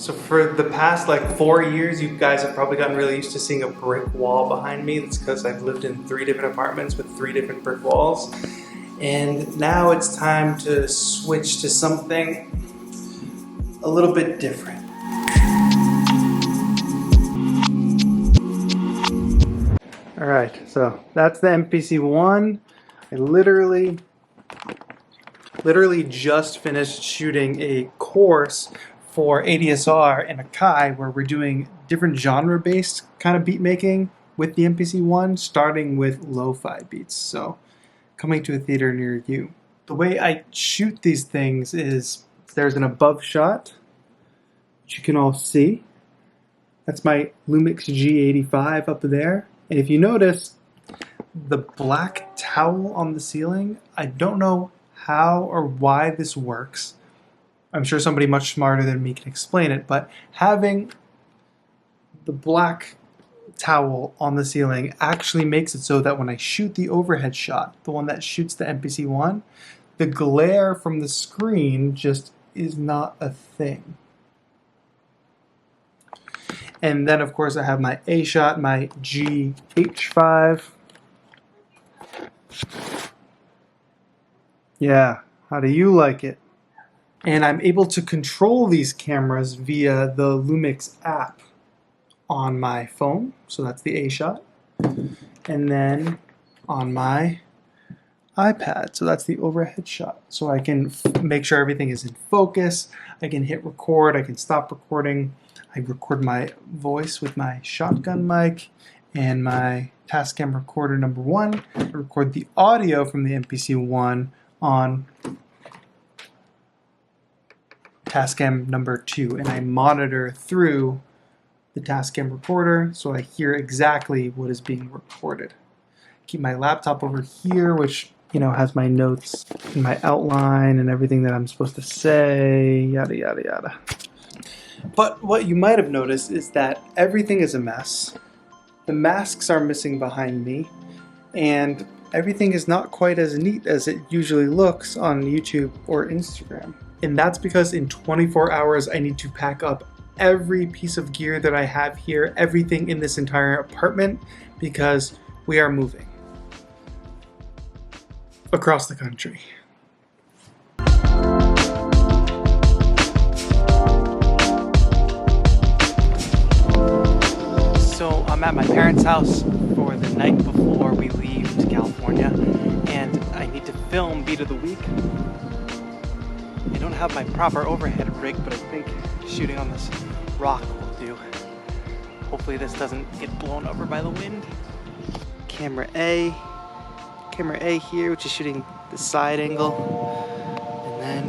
So for the past like 4 years, you guys have probably gotten really used to seeing a brick wall behind me. That's because I've lived in 3 different apartments with 3 different brick walls. And now it's time to switch to something a little bit different. All right, so that's the MPC-1. I literally just finished shooting a course for ADSR and Akai where we're doing different genre-based kind of beat making with the MPC-1, starting with lo-fi beats. So coming to a theater near you. The way I shoot these things is there's an above shot, which you can all see. That's my Lumix G85 up there. And if you notice, the black towel on the ceiling, I don't know how or why this works. I'm sure somebody much smarter than me can explain it, but having the black towel on the ceiling actually makes it so that when I shoot the overhead shot, the one that shoots the MPC-1, the glare from the screen just is not a thing. And then of course I have my A shot, my GH5. Yeah, how do you like it? And I'm able to control these cameras via the Lumix app on my phone. So that's the A shot. And then on my iPad. So that's the overhead shot. So I can make sure everything is in focus. I can hit record. I can stop recording. I record my voice with my shotgun mic and my Tascam recorder number 1. I record the audio from the MPC-1 on Tascam number 2, and I monitor through the Tascam recorder so I hear exactly what is being recorded. Keep my laptop over here, which has my notes and my outline and everything that I'm supposed to say, yada yada yada. But what you might have noticed is that everything is a mess. The masks are missing behind me, and everything is not quite as neat as it usually looks on YouTube or Instagram. And that's because in 24 hours I need to pack up every piece of gear that I have here, everything in this entire apartment, because we are moving across the country. So I'm at my parents' house for the night before we leave to California, and I need to film Beat of the Week. I don't have my proper overhead rig, but I think shooting on this rock will do. Hopefully this doesn't get blown over by the wind. Camera A here, which is shooting the side angle. And then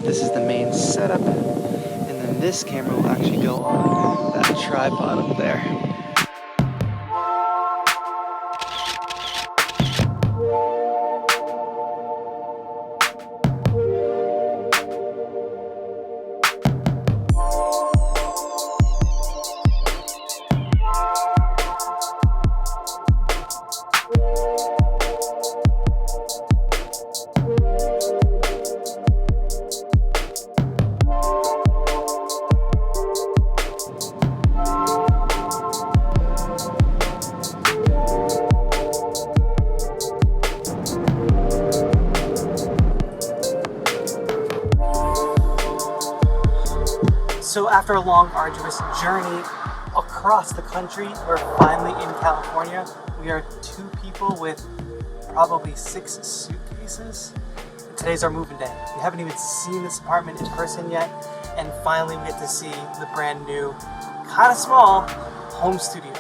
this is the main setup. And then this camera will actually go on that tripod up there. So after a long, arduous journey across the country, we're finally in California. We are 2 people with probably 6 suitcases. Today's our moving day. We haven't even seen this apartment in person yet, and finally we get to see the brand new, kind of small, home studio.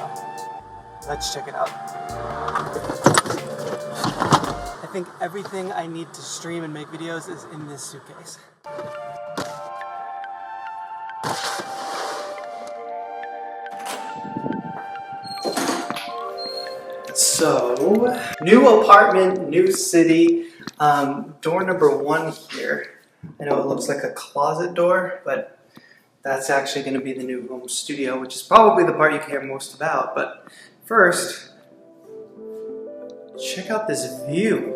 Let's check it out. I think everything I need to stream and make videos is in this suitcase. So, new apartment, new city, door number 1 here. I know it looks like a closet door, but that's actually going to be the new home studio, which is probably the part you care most about. But first, check out this view.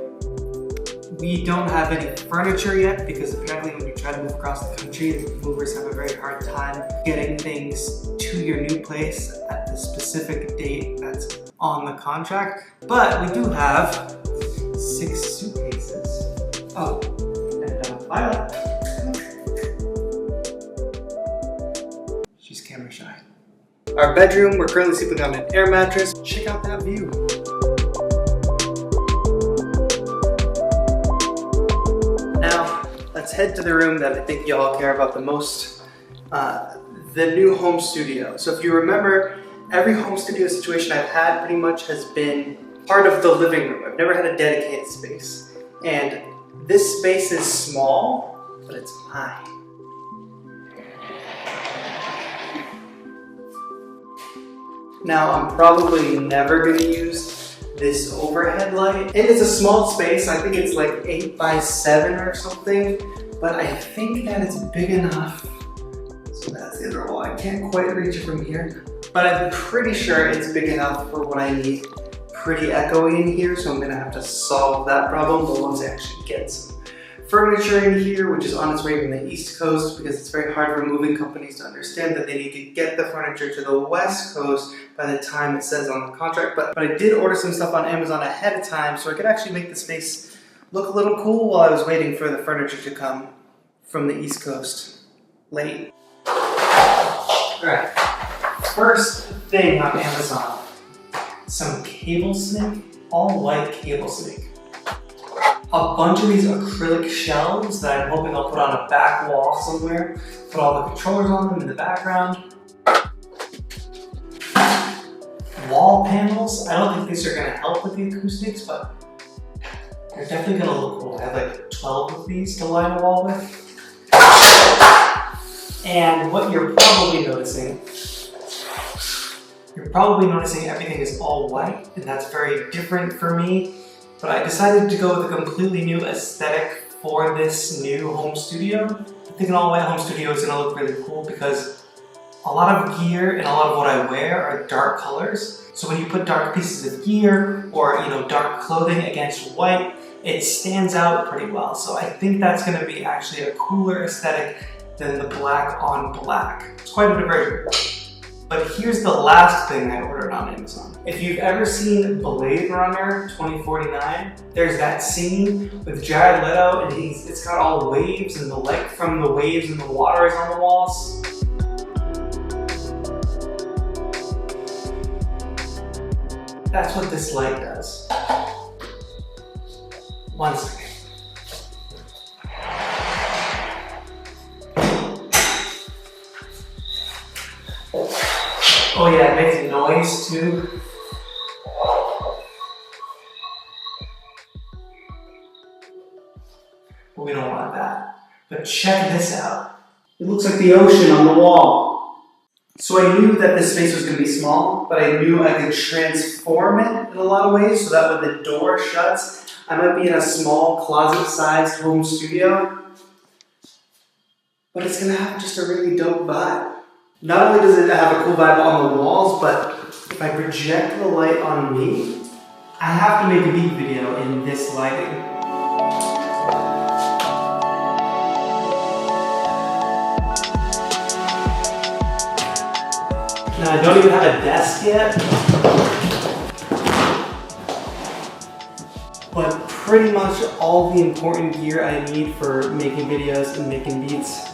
We don't have any furniture yet because apparently when you try to move across the country, the movers have a very hard time getting things to your new place at the specific date that's on the contract. But we do have 6 suitcases. Oh, and Violet. She's camera shy. Our bedroom, we're currently sleeping on an air mattress. Check out that view. Now, let's head to the room that I think y'all care about the most, the new home studio. So if you remember, every home studio situation I've had pretty much has been part of the living room. I've never had a dedicated space. And this space is small, but it's mine. Now, I'm probably never going to use this overhead light. And it's a small space. I think it's like 8 by 7 or something. But I think that it's big enough. So that's the other wall. I can't quite reach it from here. But I'm pretty sure it's big enough for what I need. Pretty echoey in here, so I'm going to have to solve that problem. But once I actually get some furniture in here, which is on its way from the East Coast, because it's very hard for moving companies to understand that they need to get the furniture to the West Coast by the time it says on the contract. But I did order some stuff on Amazon ahead of time, so I could actually make the space look a little cool while I was waiting for the furniture to come from the East Coast late. Alright, first thing on Amazon, some cable snake, all white cable snake. A bunch of these acrylic shelves that I'm hoping I'll put on a back wall somewhere. Put all the controllers on them in the background. Wall panels. I don't think these are going to help with the acoustics, but they're definitely going to look cool. I have like 12 of these to line a wall with. And what you're probably noticing everything is all white, and that's very different for me. But I decided to go with a completely new aesthetic for this new home studio. I think an all-white home studio is gonna look really cool because a lot of gear and a lot of what I wear are dark colors. So when you put dark pieces of gear or dark clothing against white, it stands out pretty well. So I think that's gonna be actually a cooler aesthetic than the black on black. It's quite a diversion. But here's the last thing I ordered on Amazon. If you've ever seen Blade Runner 2049, there's that scene with Jared Leto and it's got all the waves and the light from the waves and the water is on the walls. That's what this light does. One second. Oh yeah, it makes noise too. But we don't want that. But check this out. It looks like the ocean on the wall. So I knew that this space was going to be small, but I knew I could transform it in a lot of ways so that when the door shuts, I might be in a small closet-sized home studio. But it's going to have just a really dope vibe. Not only does it have a cool vibe on the walls, but if I project the light on me, I have to make a beat video in this lighting. Now I don't even have a desk yet, but pretty much all the important gear I need for making videos and making beats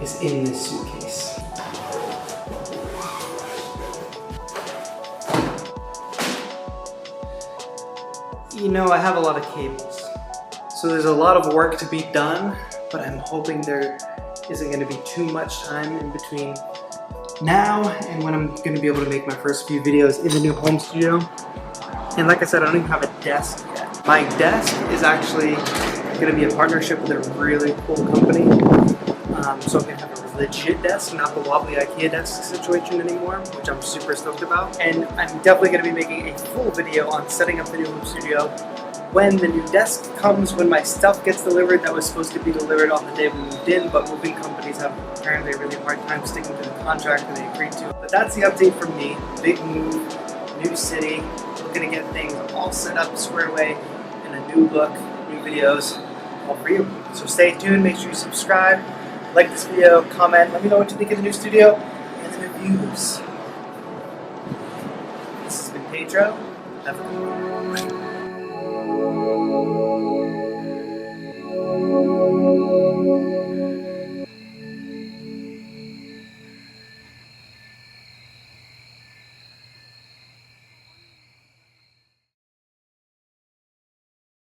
is in this suitcase. I have a lot of cables, so there's a lot of work to be done, but I'm hoping there isn't going to be too much time in between now and when I'm going to be able to make my first few videos in the new home studio. And like I said, I don't even have a desk yet. My desk is actually going to be a partnership with a really cool company, so I'm going to have a legit desk, not the wobbly IKEA desk situation anymore, which I'm super stoked about. And I'm definitely going to be making a full video on setting up the new home studio when the new desk comes, when my stuff gets delivered that was supposed to be delivered on the day we moved in, but moving companies have apparently a really hard time sticking to the contract that they agreed to. But that's the update from me. Big move, new city, looking to get things all set up, squared away, and a new look new videos all for you. So stay tuned, make sure you subscribe, like this video, comment, let me know what you think of the new studio and the reviews. This has been TAETRO. Have a good one.